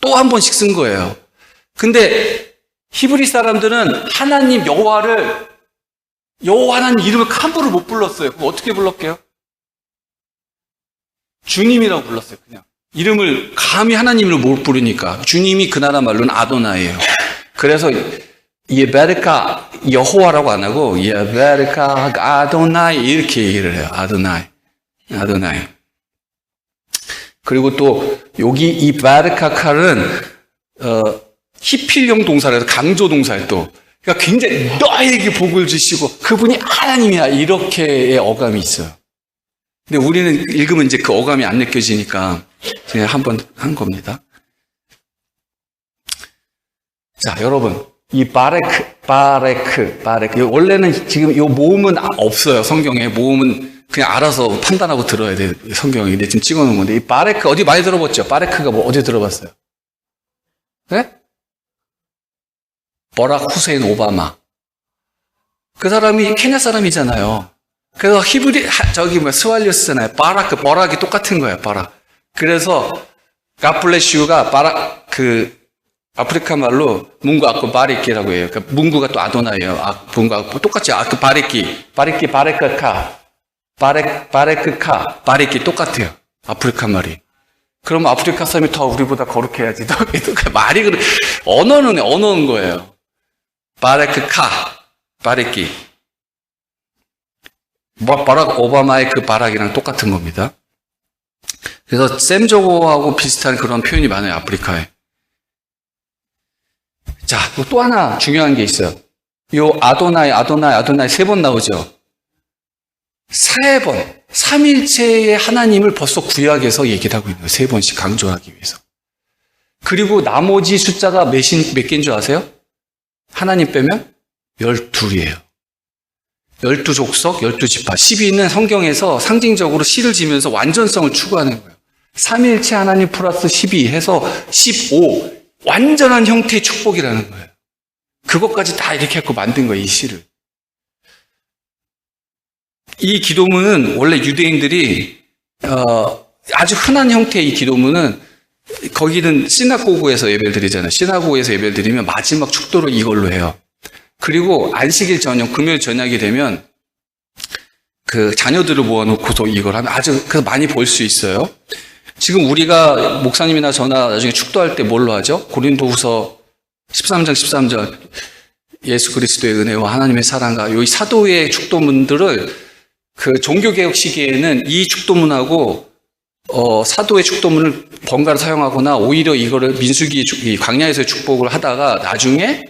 또 한 번씩 쓴 거예요. 근데 히브리 사람들은 하나님 여호와 하나님 이름을 함부로 못 불렀어요. 그럼 어떻게 불렀게요? 주님이라고 불렀어요. 그냥 이름을 감히 하나님으로 못 부르니까. 주님이 그 나라 말로는 아도나이예요. 그래서 예베르카 여호와라고 안 하고 예베르카 아도나이 이렇게 얘기를 해요. 아도나이. 그리고 또 여기 이 베르카칼은 히필형 동사라서 강조 동사예요. 또 그러니까 굉장히 너에게 복을 주시고 그분이 하나님이야 이렇게의 어감이 있어요. 근데 우리는 읽으면 이제 그 어감이 안 느껴지니까 그냥 한번 한 겁니다. 자, 여러분 이 바레크 원래는 지금 이 모음은 없어요. 성경에 모음은 그냥 알아서 판단하고 들어야 돼요. 성경이. 근데 지금 찍어놓은 건데 이 바레크 어디 많이 들어봤죠? 바레크가 어디 들어봤어요? 네? 버락 후세인 오바마. 그 사람이 케냐 사람이잖아요. 그래서 스왈리오스잖아요. 버락이 똑같은 거예요, 버락. 그래서, God bless you가 아프리카 말로 문구 아쿠 바리키라고 해요. 그러니까 문구가 또 아도나예요. 문구가 똑같이 아쿠 바리키, 바리키 똑같아요. 아프리카 말이. 그럼 아프리카 사람이 더 우리보다 거룩해야지. 말이 언어는 거예요. 바리키. 버락 오바마의 그 바락이랑 똑같은 겁니다. 그래서 샘조고하고 비슷한 그런 표현이 많아요, 아프리카에. 자, 또 하나 중요한 게 있어요. 요 아도나이 3번 나오죠. 3번. 삼일체의 하나님을 벌써 구약에서 얘기를 하고 있는 거예요. 3번씩 강조하기 위해서. 그리고 나머지 숫자가 몇 개인 줄 아세요? 하나님 빼면 12이에요. 12족속, 12지파. 12는 성경에서 상징적으로 씨를 지면서 완전성을 추구하는 거예요. 삼일체 하나님 플러스 12 해서 15. 완전한 형태의 축복이라는 거예요. 그것까지 다 이렇게 해서 만든 거예요, 이 시를. 이 기도문은 원래 유대인들이 아주 흔한 형태의 이 기도문은 거기는 시나고그에서 예배를 드리잖아요. 시나고그에서 예배를 드리면 마지막 축도를 이걸로 해요. 그리고 안식일 저녁, 금요일 저녁이 되면 그 자녀들을 모아놓고서 이걸 하면 아주 많이 볼 수 있어요. 지금 우리가 목사님이나 저나 나중에 축도할 때 뭘로 하죠? 고린도후서 13장 13절 예수 그리스도의 은혜와 하나님의 사랑과 이 사도의 축도문들을 그 종교개혁 시기에는 이 축도문하고 사도의 축도문을 번갈아 사용하거나 오히려 이거를 민수기 광야에서의 축복을 하다가 나중에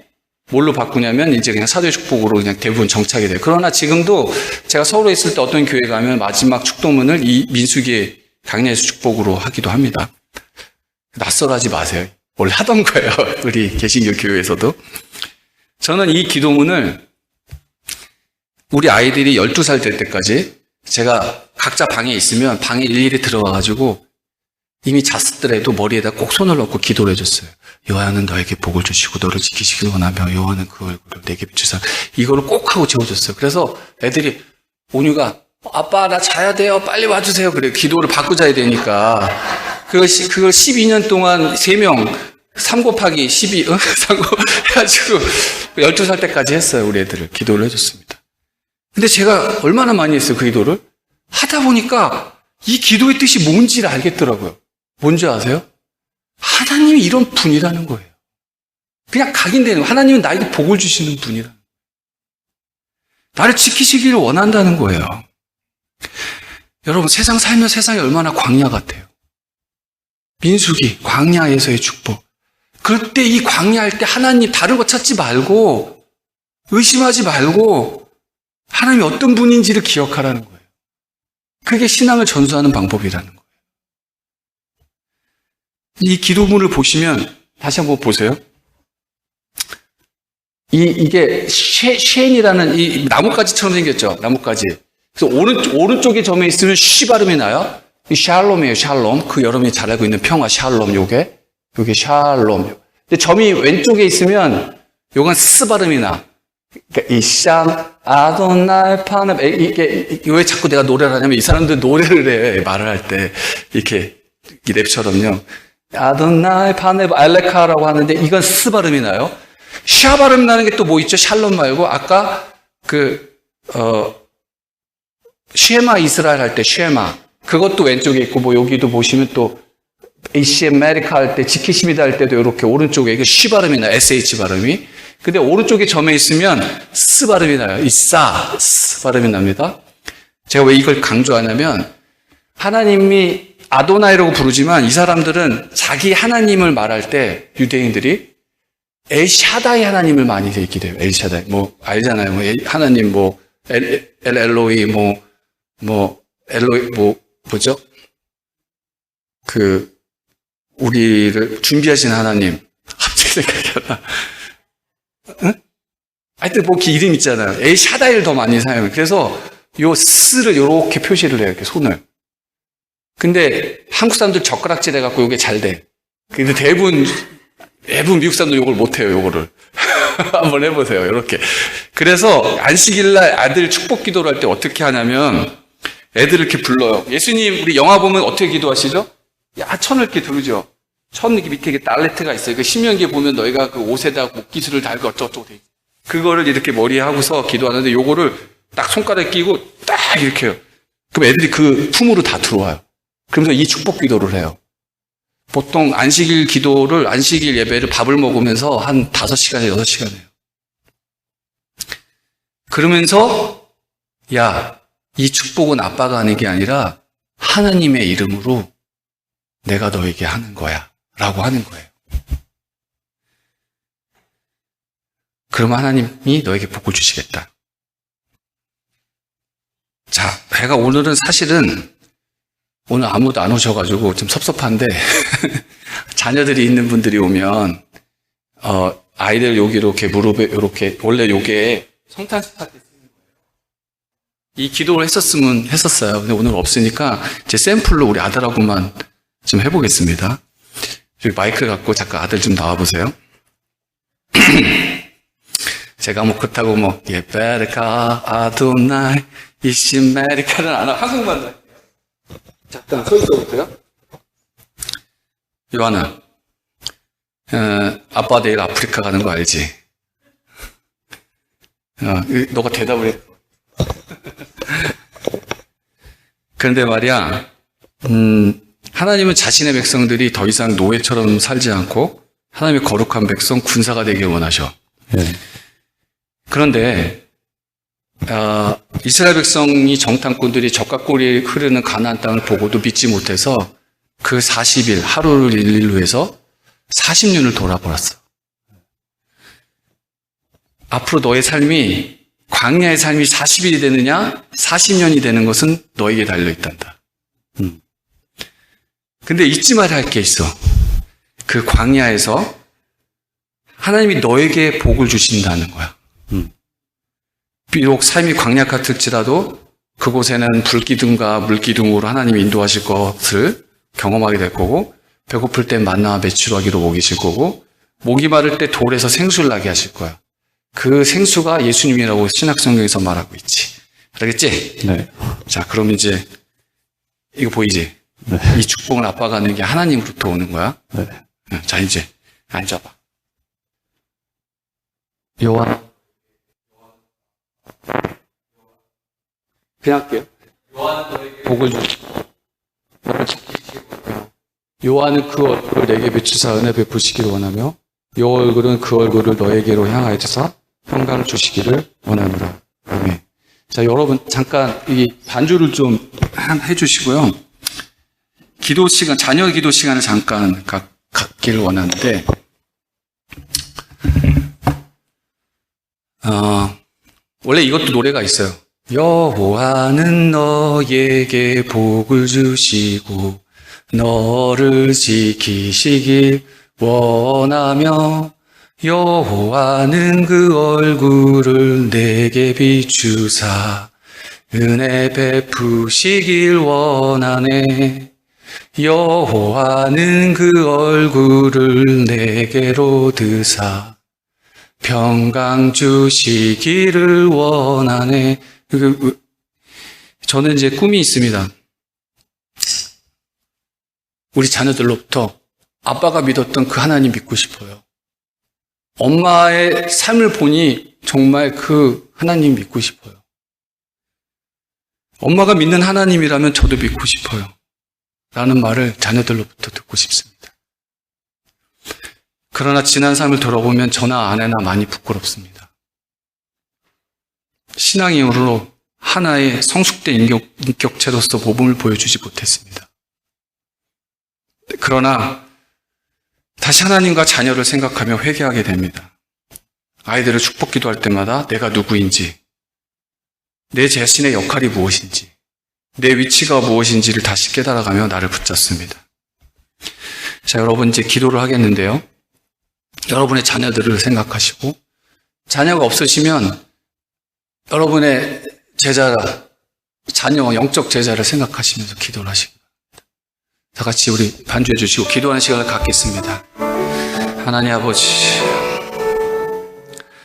뭘로 바꾸냐면 이제 그냥 사도의 축복으로 그냥 대부분 정착이 돼요. 그러나 지금도 제가 서울에 있을 때 어떤 교회 가면 마지막 축도문을 이 민수기의 광야에서 축복으로 하기도 합니다. 낯설어하지 마세요. 원래 하던 거예요. 우리 개신교 교회에서도. 저는 이 기도문을 우리 아이들이 12살 될 때까지 제가 각자 방에 있으면 방에 일일이 들어가가지고 이미 잤더라도 머리에다 꼭 손을 넣고 기도를 해줬어요. 여호와는 너에게 복을 주시고 너를 지키시길 원하며 여호와는 그 얼굴을 내게 비추사. 이거를 꼭 하고 재워줬어요. 그래서 애들이 온유가 아빠 나 자야 돼요. 빨리 와주세요. 그래 기도를 받고 자야 되니까 그걸 12년 동안 3명 3 곱하기 12 해가지고 12살 때까지 했어요. 우리 애들을 기도를 해줬습니다. 근데 제가 얼마나 많이 했어요. 그 기도를 하다 보니까 이 기도의 뜻이 뭔지를 알겠더라고요. 뭔지 아세요? 하나님이 이런 분이라는 거예요. 그냥 각인되는 거예요. 하나님은 나에게 복을 주시는 분이라는 거예요. 나를 지키시기를 원한다는 거예요. 여러분 세상 살면 세상이 얼마나 광야 같아요. 민수기 광야에서의 축복. 그럴 때 이 광야할 때 하나님 다른 거 찾지 말고 의심하지 말고 하나님이 어떤 분인지를 기억하라는 거예요. 그게 신앙을 전수하는 방법이라는 거예요. 이 기도문을 보시면 다시 한번 보세요. 이게 쉔이라는 이 나뭇가지처럼 생겼죠. 나뭇가지. 그래서 오른쪽에 점에 있으면 쉬 발음이 나요. 이 샬롬이에요. 샬롬. 그 여러분이 잘 알고 있는 평화 샬롬. 요게 샬롬. 근데 점이 왼쪽에 있으면 요건 스 발음이 나. 그러니까 이 샴 아도나이 파는 이게 왜 자꾸 내가 노래를 하냐면 이 사람들 노래를 해. 말을 할 때 이렇게 이 랩처럼요. 아도나이 파네 알레카라고 하는데 이건 스 발음이 나요. 샤 발음 나는 게 또 뭐 있죠? 샬롬 말고 아까 쉐마 이스라엘 할 때 쉐마 그것도 왼쪽에 있고 뭐 여기도 보시면 또 ACM 메리카 할 때 지키십니다 할 때도 이렇게 오른쪽에 이게 쉬 발음이 나요. SH 발음이. 근데 오른쪽에 점에 있으면 스 발음이 나요. 스 발음이 납니다. 제가 왜 이걸 강조하냐면 하나님이 아도나이라고 부르지만 이 사람들은 자기 하나님을 말할 때 유대인들이 엘샤다이 하나님을 많이 기도해요. 엘샤다이. 뭐 알잖아요. 뭐 하나님 뭐 엘로이 엘로이 뭐죠? 그 우리를 준비하신 하나님. 갑자기 생각이 안 나. 응? 하여튼 뭐 이름 있잖아요. 엘샤다이를 더 많이 사용해요. 그래서 요 스를 요렇게 표시를 해요. 이렇게 손을. 근데 한국 사람들 젓가락질 해갖고 요게 잘 돼. 근데 대부분 미국 사람들 요걸 못해요. 요거를. 한번 해보세요. 이렇게. 그래서 안식일날 아들 축복 기도를 할 때 어떻게 하냐면 애들을 이렇게 불러요. 예수님 우리 영화 보면 어떻게 기도하시죠? 야, 천을 이렇게 두르죠. 천 밑에 이게 달레트가 있어요. 그 신명기에 보면 너희가 그 옷에다 목기술을 달고 어쩌고 돼. 그거를 이렇게 머리에 하고서 기도하는데 요거를 딱 손가락에 끼고 딱 이렇게 해요. 그럼 애들이 그 품으로 다 들어와요. 그러면서 이 축복 기도를 해요. 보통 안식일 기도를, 안식일 예배를 밥을 먹으면서 한 5시간에 6시간 해요. 그러면서, 야, 이 축복은 아빠가 하는 게 아니라 하나님의 이름으로 내가 너에게 하는 거야. 라고 하는 거예요. 그러면 하나님이 너에게 복을 주시겠다. 자, 제가 오늘은 사실은 오늘 아무도 안 오셔가지고 좀 섭섭한데 자녀들이 있는 분들이 오면 아이들 여기로 이렇게 무릎에 이렇게 원래 요게 성탄식 할 때 쓰는 거예요. 이 기도를 했었어요. 근데 오늘 없으니까 제 샘플로 우리 아들하고만 좀 해보겠습니다. 여기 마이크 갖고 잠깐 아들 좀 나와보세요. 제가 뭐 그렇다고 뭐 예베르카 아도나이 이시메리카는 안 하고 한국말로 할게요. 잠깐 서 있어보세요. 요한아, 아빠 내일 아프리카 가는 거 알지? 너가 대답을 해. 그런데 말이야, 하나님은 자신의 백성들이 더 이상 노예처럼 살지 않고 하나님의 거룩한 백성 군사가 되길 원하셔. 네. 그런데 이스라엘 백성이 정탐꾼들이 적각골이 흐르는 가나안 땅을 보고도 믿지 못해서 그 40일 하루를 일일로 해서 40년을 돌아보았어. 앞으로 너의 삶이 광야의 삶이 40일이 되느냐 40년이 되는 것은 너에게 달려있단다. 근데 잊지 말아야 할 게 있어. 그 광야에서 하나님이 너에게 복을 주신다는 거야. 비록 삶이 광야 같을지라도 그곳에는 불기둥과 물기둥으로 하나님이 인도하실 것을 경험하게 될 거고, 배고플 때 만나와 메추라기로 먹이실 거고, 목이 마를 때 돌에서 생수를 나게 하실 거야. 그 생수가 예수님이라고 신약성경에서 말하고 있지. 알겠지? 네. 자, 그럼 이제 이거 보이지? 네. 이 축복은 아빠가 하는 게 하나님으로부터 오는 거야. 네. 자, 이제 앉아봐. 요한. 그냥 할게요. 요한은 너에게 복을 주시고 요한은 그 얼굴을 내게 비추사 은혜 베푸시기를 원하며 요 얼굴은 그 얼굴을 너에게로 향하여 주사 평강을 주시기를 원하노라. 아멘. 자, 여러분 잠깐 이 반주를 좀 해주시고요. 기도 시간, 자녀 기도 시간을 잠깐 갖기를 원하는데, 원래 이것도 노래가 있어요. 여호와는 너에게 복을 주시고 너를 지키시길 원하며 여호와는 그 얼굴을 내게 비추사 은혜 베푸시길 원하네. 여호와는 그 얼굴을 내게로 드사 평강 주시기를 원하네. 저는 이제 꿈이 있습니다. 우리 자녀들로부터 아빠가 믿었던 그 하나님 믿고 싶어요. 엄마의 삶을 보니 정말 그 하나님 믿고 싶어요. 엄마가 믿는 하나님이라면 저도 믿고 싶어요. 라는 말을 자녀들로부터 듣고 싶습니다. 그러나 지난 삶을 돌아보면 저나 아내나 많이 부끄럽습니다. 신앙인으로 하나의 성숙된 인격체로서 모범을 보여주지 못했습니다. 그러나 다시 하나님과 자녀를 생각하며 회개하게 됩니다. 아이들을 축복 기도할 때마다 내가 누구인지, 내 자신의 역할이 무엇인지, 내 위치가 무엇인지를 다시 깨달아가며 나를 붙잡습니다. 자, 여러분 이제 기도를 하겠는데요. 여러분의 자녀들을 생각하시고, 자녀가 없으시면 여러분의 제자라, 자녀, 영적 제자를 생각하시면서 기도를 하시기 바랍니다. 다 같이 우리 반주해 주시고 기도하는 시간을 갖겠습니다. 하나님 아버지,